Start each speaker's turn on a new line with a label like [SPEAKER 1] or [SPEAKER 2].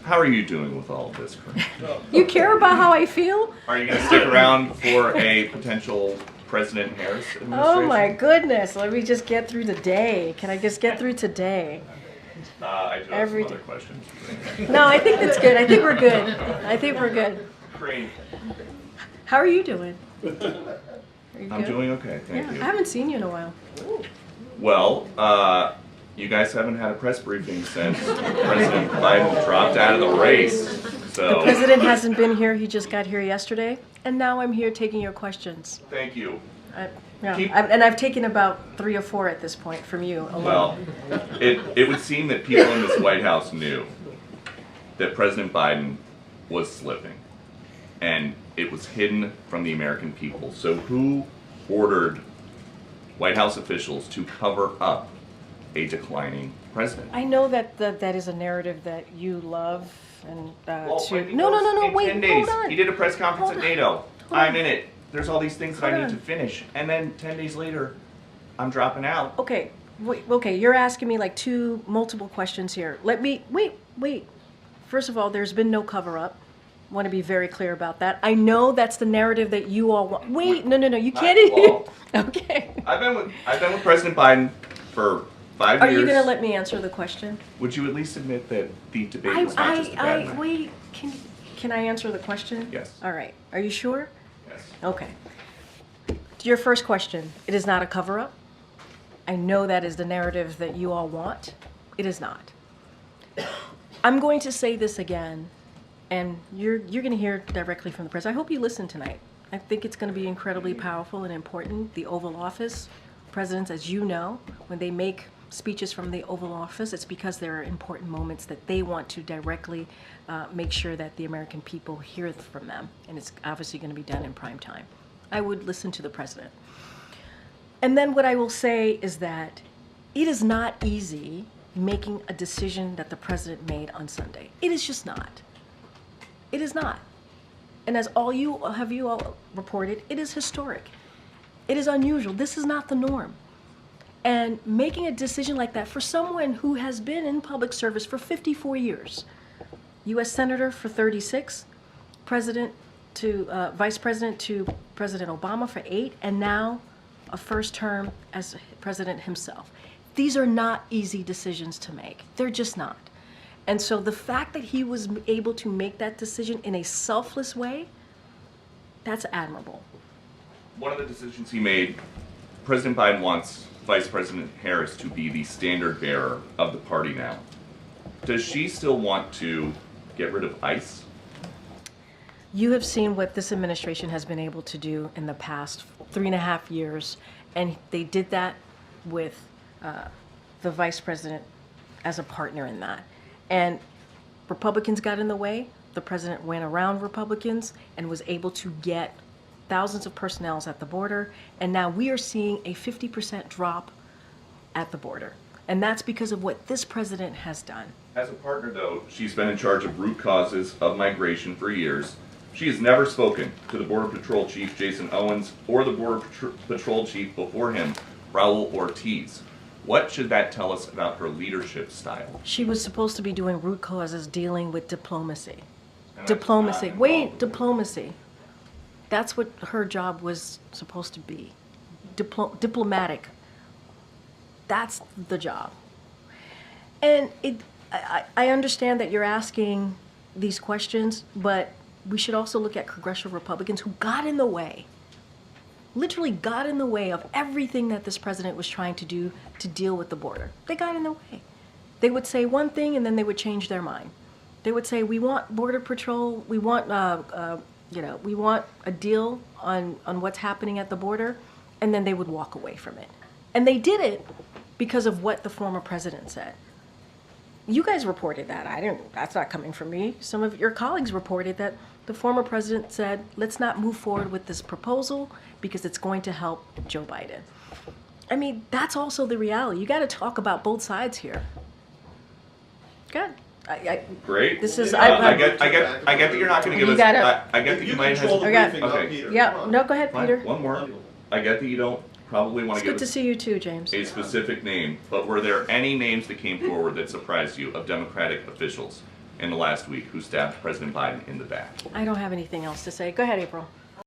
[SPEAKER 1] How are you doing with all of this, Corinne?
[SPEAKER 2] You care about how I feel?
[SPEAKER 1] Are you going to stick around for a potential President Harris administration?
[SPEAKER 2] Oh my goodness, let me just get through the day. Can I just get through today?
[SPEAKER 1] I do have some other questions.
[SPEAKER 2] No, I think that's good. I think we're good. I think we're good.
[SPEAKER 1] Corinne.
[SPEAKER 2] How are you doing?
[SPEAKER 1] I'm doing okay, thank you.
[SPEAKER 2] I haven't seen you in a while.
[SPEAKER 1] Well, you guys haven't had a press briefing since President Biden dropped out of the race. So
[SPEAKER 2] The president hasn't been here. He just got here yesterday. And now I'm here taking your questions.
[SPEAKER 1] Thank you.
[SPEAKER 2] And I've taken about 3 or 4 at this point from you alone.
[SPEAKER 1] Well, it would seem that people in this White House knew that President Biden was slipping. And it was hidden from the American people. So who ordered White House officials to cover up a declining president?
[SPEAKER 2] I know that that is a narrative that you love. And
[SPEAKER 1] Wait,
[SPEAKER 2] wait,
[SPEAKER 1] 10 days,
[SPEAKER 2] hold on.
[SPEAKER 1] he did a press conference at NATO. I'm in it. There's all these things that I
[SPEAKER 2] Hold
[SPEAKER 1] need
[SPEAKER 2] on.
[SPEAKER 1] to finish. And then 10 days later, I'm dropping out.
[SPEAKER 2] Okay, okay, you're asking me like 2 multiple questions here. Let me, wait. First of all, there's been no cover-up. I want to be very clear about that. I know that's the narrative that you all want. Wait, no, you can't. Okay.
[SPEAKER 1] I've been with President Biden for 5
[SPEAKER 2] Are
[SPEAKER 1] years.
[SPEAKER 2] you going to let me answer the question?
[SPEAKER 1] Would you at least admit that the debate was not just a bad night?
[SPEAKER 2] Wait, can I answer the question?
[SPEAKER 1] Yes.
[SPEAKER 2] All right, are you sure?
[SPEAKER 1] Yes.
[SPEAKER 2] Okay. To your first question, it is not a cover-up. I know that is the narrative that you all want. It is not. I'm going to say this again, and you're going to hear directly from the president. I hope you listen tonight. I think it's going to be incredibly powerful and important. The Oval Office, presidents, as you know, when they make speeches from the Oval Office, it's because there are important moments that they want to directly make sure that the American people hear from them. And it's obviously going to be done in prime time. I would listen to the president. And then what I will say is that it is not easy making a decision that the president made on Sunday. It is just not. It is not. And as you all reported, it is historic. It is unusual. This is not the norm. And making a decision like that for someone who has been in public service for 54 years, U.S. Senator for 36, President to Vice President to President Obama for 8, and now a first term as president himself. These are not easy decisions to make. They're just not. And so the fact that he was able to make that decision in a selfless way, that's admirable.
[SPEAKER 1] One of the decisions he made, President Biden wants Vice President Harris to be the standard bearer of the party now. Does she still want to get rid of ICE?
[SPEAKER 2] You have seen what this administration has been able to do in the past 3.5 years, and they did that with the vice president as a partner in that. And Republicans got in the way. The president went around Republicans and was able to get thousands of personnel at the border, and now we are seeing a 50% drop at the border. And that's because of what this president has done.
[SPEAKER 1] As a partner, though, she's been in charge of root causes of migration for years. She has never spoken to the Border Patrol Chief, Jason Owens, or the Border Patrol Chief before him, Raul Ortiz. What should that tell us about her leadership style?
[SPEAKER 2] She was supposed to be doing root causes, dealing with diplomacy.
[SPEAKER 1] And
[SPEAKER 2] Diplomacy. Wait, diplomacy. That's what her job was supposed to be. Diplomatic. That's the job. And I understand that you're asking these questions, but we should also look at congressional Republicans who got in the way, literally got in the way of everything that this president was trying to do to deal with the border. They got in the way. They would say one thing and then they would change their mind. They would say, we want Border Patrol, we want we want a deal on what's happening at the border, and then they would walk away from it. And they did it because of what the former president said. You guys reported that. That's not coming from me. Some of your colleagues reported that the former president said, let's not move forward with this proposal because it's going to help Joe Biden. I mean, that's also the reality. You got to talk about both sides here. Good.
[SPEAKER 1] Great.
[SPEAKER 2] This is.
[SPEAKER 1] I get that you're not going to give
[SPEAKER 2] You
[SPEAKER 1] us.
[SPEAKER 2] gotta-
[SPEAKER 1] I get that you might have. Okay.
[SPEAKER 2] Yeah. No, go ahead,
[SPEAKER 1] Fine,
[SPEAKER 2] Peter.
[SPEAKER 1] one more. I get that you don't probably want
[SPEAKER 2] It's
[SPEAKER 1] to give
[SPEAKER 2] good to
[SPEAKER 1] us
[SPEAKER 2] see you too, James.
[SPEAKER 1] a specific name, but were there any names that came forward that surprised you of Democratic officials? in the last week who stabbed President Biden in the back.
[SPEAKER 2] I don't have anything else to say. Go ahead, April.